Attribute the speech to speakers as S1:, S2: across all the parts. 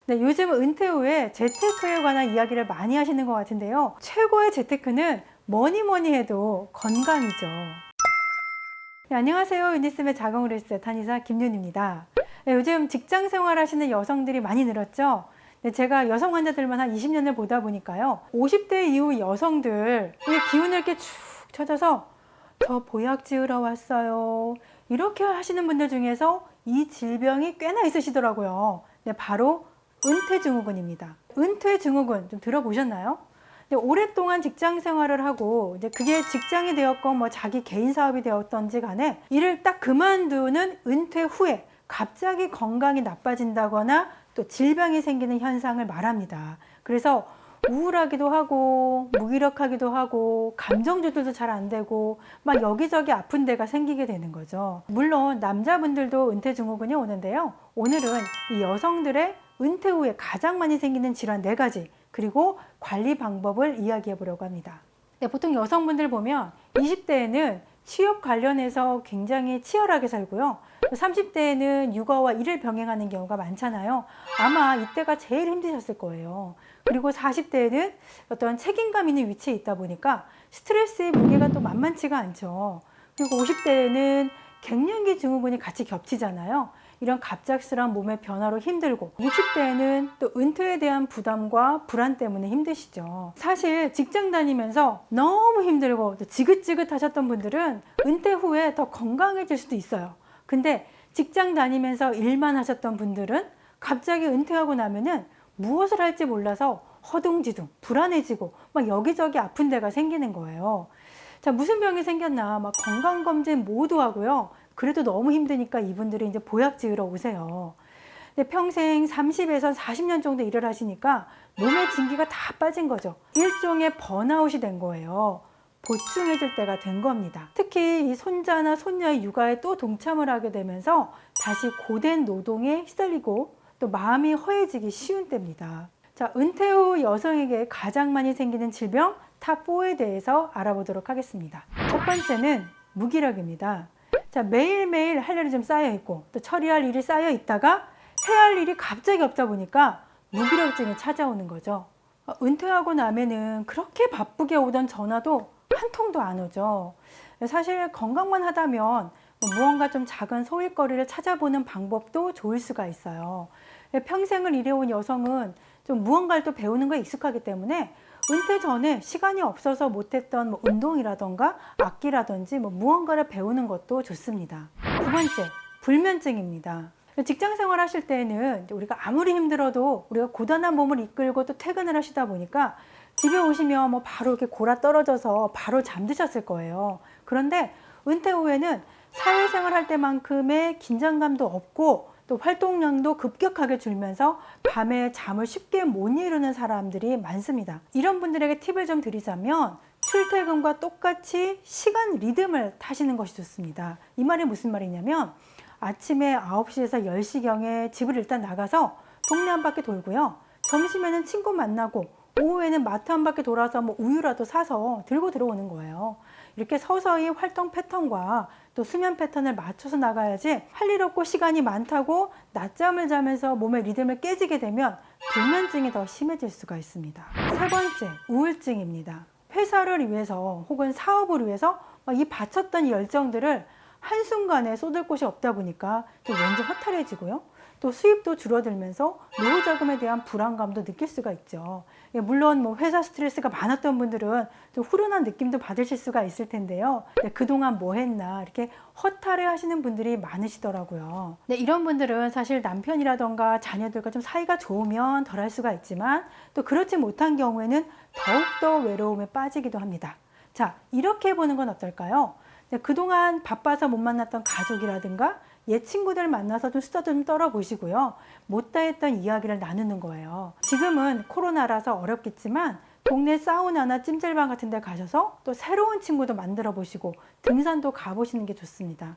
S1: 네, 요즘 은퇴 후에 재테크에 관한 이야기를 많이 하시는 것 같은데요. 최고의 재테크는 뭐니 해도 건강이죠. 네, 안녕하세요. 유니스의 자궁 리셋 한의사 김윤입니다. 네, 요즘 직장 생활 하시는 여성들이 많이 늘었죠. 네, 제가 여성 환자들만 한 20년을 보다 보니까요. 50대 이후 여성들 기운을 이렇게 축 처져서 저 보약 지으러 왔어요. 이렇게 하시는 분들 중에서 이 질병이 꽤나 있으시더라고요. 네, 바로 은퇴증후군입니다. 은퇴증후군 좀 들어보셨나요? 오랫동안 직장 생활을 하고 이제 그게 직장이 되었건 뭐 자기 개인 사업이 되었던지 간에 일을 딱 그만두는 은퇴 후에 갑자기 건강이 나빠진다거나 또 질병이 생기는 현상을 말합니다. 그래서 우울하기도 하고 무기력하기도 하고 감정 조절도 잘 안 되고 막 여기저기 아픈 데가 생기게 되는 거죠. 물론 남자분들도 은퇴증후군이 오는데요. 오늘은 이 여성들의 은퇴 후에 가장 많이 생기는 질환 4가지 그리고 관리 방법을 이야기해 보려고 합니다. 네, 보통 여성분들 보면 20대에는 취업 관련해서 굉장히 치열하게 살고요. 30대에는 육아와 일을 병행하는 경우가 많잖아요. 아마 이때가 제일 힘드셨을 거예요. 그리고 40대에는 어떤 책임감 있는 위치에 있다 보니까 스트레스의 무게가 또 만만치가 않죠. 그리고 50대에는 갱년기 증후군이 같이 겹치잖아요. 이런 갑작스러운 몸의 변화로 힘들고 60대에는 또 은퇴에 대한 부담과 불안 때문에 힘드시죠. 사실 직장 다니면서 너무 힘들고 또 지긋지긋 하셨던 분들은 은퇴 후에 더 건강해질 수도 있어요. 근데 직장 다니면서 일만 하셨던 분들은 갑자기 은퇴하고 나면은 무엇을 할지 몰라서 허둥지둥 불안해지고 막 여기저기 아픈 데가 생기는 거예요. 자, 무슨 병이 생겼나 막 건강검진 모두 하고요. 그래도 너무 힘드니까 이분들이 이제 보약 지으러 오세요. 근데 평생 30에서 40년 정도 일을 하시니까 몸의 진기가 다 빠진 거죠. 일종의 번아웃이 된 거예요. 보충해줄 때가 된 겁니다. 특히 이 손자나 손녀의 육아에 또 동참을 하게 되면서 다시 고된 노동에 시달리고 또 마음이 허해지기 쉬운 때입니다. 자, 은퇴 후 여성에게 가장 많이 생기는 질병 탑4에 대해서 알아보도록 하겠습니다. 첫 번째는 무기력입니다. 자, 매일매일 할 일이 좀 쌓여 있고 또 처리할 일이 쌓여 있다가 해야 할 일이 갑자기 없다 보니까 무기력증이 찾아오는 거죠. 은퇴하고 나면은 그렇게 바쁘게 오던 전화도 한 통도 안 오죠. 사실 건강만 하다면 무언가 좀 작은 소일거리를 찾아보는 방법도 좋을 수가 있어요. 평생을 일해온 여성은 좀 무언가를 또 배우는 거에 익숙하기 때문에 은퇴 전에 시간이 없어서 못했던 뭐 운동이라던가 악기라든지 뭐 무언가를 배우는 것도 좋습니다. 두 번째, 불면증입니다. 직장 생활 하실 때는 우리가 아무리 힘들어도 우리가 고단한 몸을 이끌고 또 퇴근을 하시다 보니까 집에 오시면 뭐 바로 이렇게 골아 떨어져서 바로 잠드셨을 거예요. 그런데 은퇴 후에는 사회생활 할 때만큼의 긴장감도 없고 또 활동량도 급격하게 줄면서 밤에 잠을 쉽게 못 이루는 사람들이 많습니다. 이런 분들에게 팁을 좀 드리자면 출퇴근과 똑같이 시간 리듬을 타시는 것이 좋습니다. 이 말이 무슨 말이냐면 아침에 9시에서 10시경에 집을 일단 나가서 동네 한 바퀴 돌고요. 점심에는 친구 만나고 오후에는 마트 한 바퀴 돌아서 뭐 우유라도 사서 들고 들어오는 거예요. 이렇게 서서히 활동 패턴과 또 수면 패턴을 맞춰서 나가야지 할 일 없고 시간이 많다고 낮잠을 자면서 몸의 리듬을 깨지게 되면 불면증이 더 심해질 수가 있습니다. 세 번째, 우울증입니다. 회사를 위해서 혹은 사업을 위해서 이 바쳤던 열정들을 한순간에 쏟을 곳이 없다 보니까 좀 왠지 허탈해지고요. 또 수입도 줄어들면서 노후 자금에 대한 불안감도 느낄 수가 있죠. 물론 뭐 회사 스트레스가 많았던 분들은 좀 후련한 느낌도 받으실 수가 있을 텐데요. 그동안 뭐 했나 이렇게 허탈해 하시는 분들이 많으시더라고요. 이런 분들은 사실 남편이라던가 자녀들과 좀 사이가 좋으면 덜 할 수가 있지만 또 그렇지 못한 경우에는 더욱더 외로움에 빠지기도 합니다. 자, 이렇게 해보는 건 어떨까요? 그동안 바빠서 못 만났던 가족이라든가 옛 친구들 만나서 좀 수다도 좀 떨어보시고요. 못다 했던 이야기를 나누는 거예요. 지금은 코로나라서 어렵겠지만 동네 사우나나 찜질방 같은 데 가셔서 또 새로운 친구도 만들어 보시고 등산도 가보시는 게 좋습니다.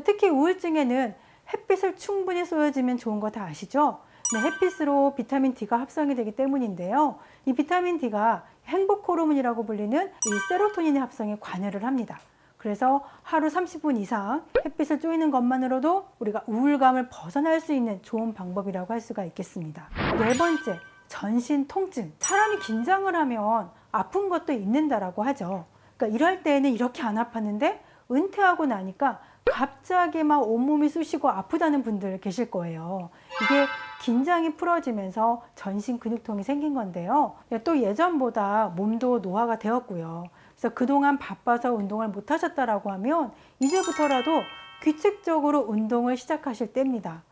S1: 특히 우울증에는 햇빛을 충분히 쏘여주면 좋은 거 다 아시죠? 햇빛으로 비타민 D가 합성이 되기 때문인데요. 이 비타민 D가 행복 호르몬이라고 불리는 이 세로토닌의 합성에 관여를 합니다. 그래서 하루 30분 이상 햇빛을 쬐는 것만으로도 우리가 우울감을 벗어날 수 있는 좋은 방법이라고 할 수가 있겠습니다. 네 번째, 전신 통증. 사람이 긴장을 하면 아픈 것도 있는다라고 하죠. 그러니까 일할 때에는 이렇게 안 아팠는데 은퇴하고 나니까 갑자기 막 온몸이 쑤시고 아프다는 분들 계실 거예요. 이게 긴장이 풀어지면서 전신 근육통이 생긴 건데요. 또 예전보다 몸도 노화가 되었고요. 그래서 그동안 바빠서 운동을 못 하셨다라고 하면 이제부터라도 규칙적으로 운동을 시작하실 때입니다.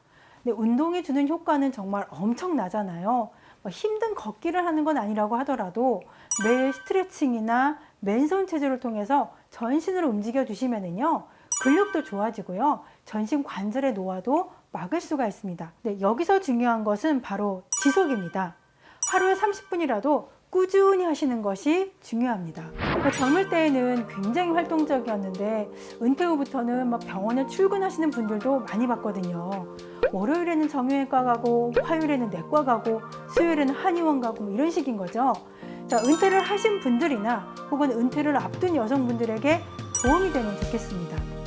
S1: 근데 운동이 주는 효과는 정말 엄청나잖아요. 힘든 걷기를 하는 건 아니라고 하더라도 매일 스트레칭이나 맨손 체조를 통해서 전신을 움직여 주시면은요, 근력도 좋아지고요, 전신 관절의 노화도 막을 수가 있습니다. 네, 여기서 중요한 것은 바로 지속입니다. 하루에 30분이라도 꾸준히 하시는 것이 중요합니다. 젊을 때에는 굉장히 활동적이었는데 은퇴 후부터는 막 병원에 출근하시는 분들도 많이 봤거든요. 월요일에는 정형외과 가고, 화요일에는 내과 가고, 수요일에는 한의원 가고 이런 식인 거죠. 자, 은퇴를 하신 분들이나 혹은 은퇴를 앞둔 여성분들에게 도움이 되면 좋겠습니다.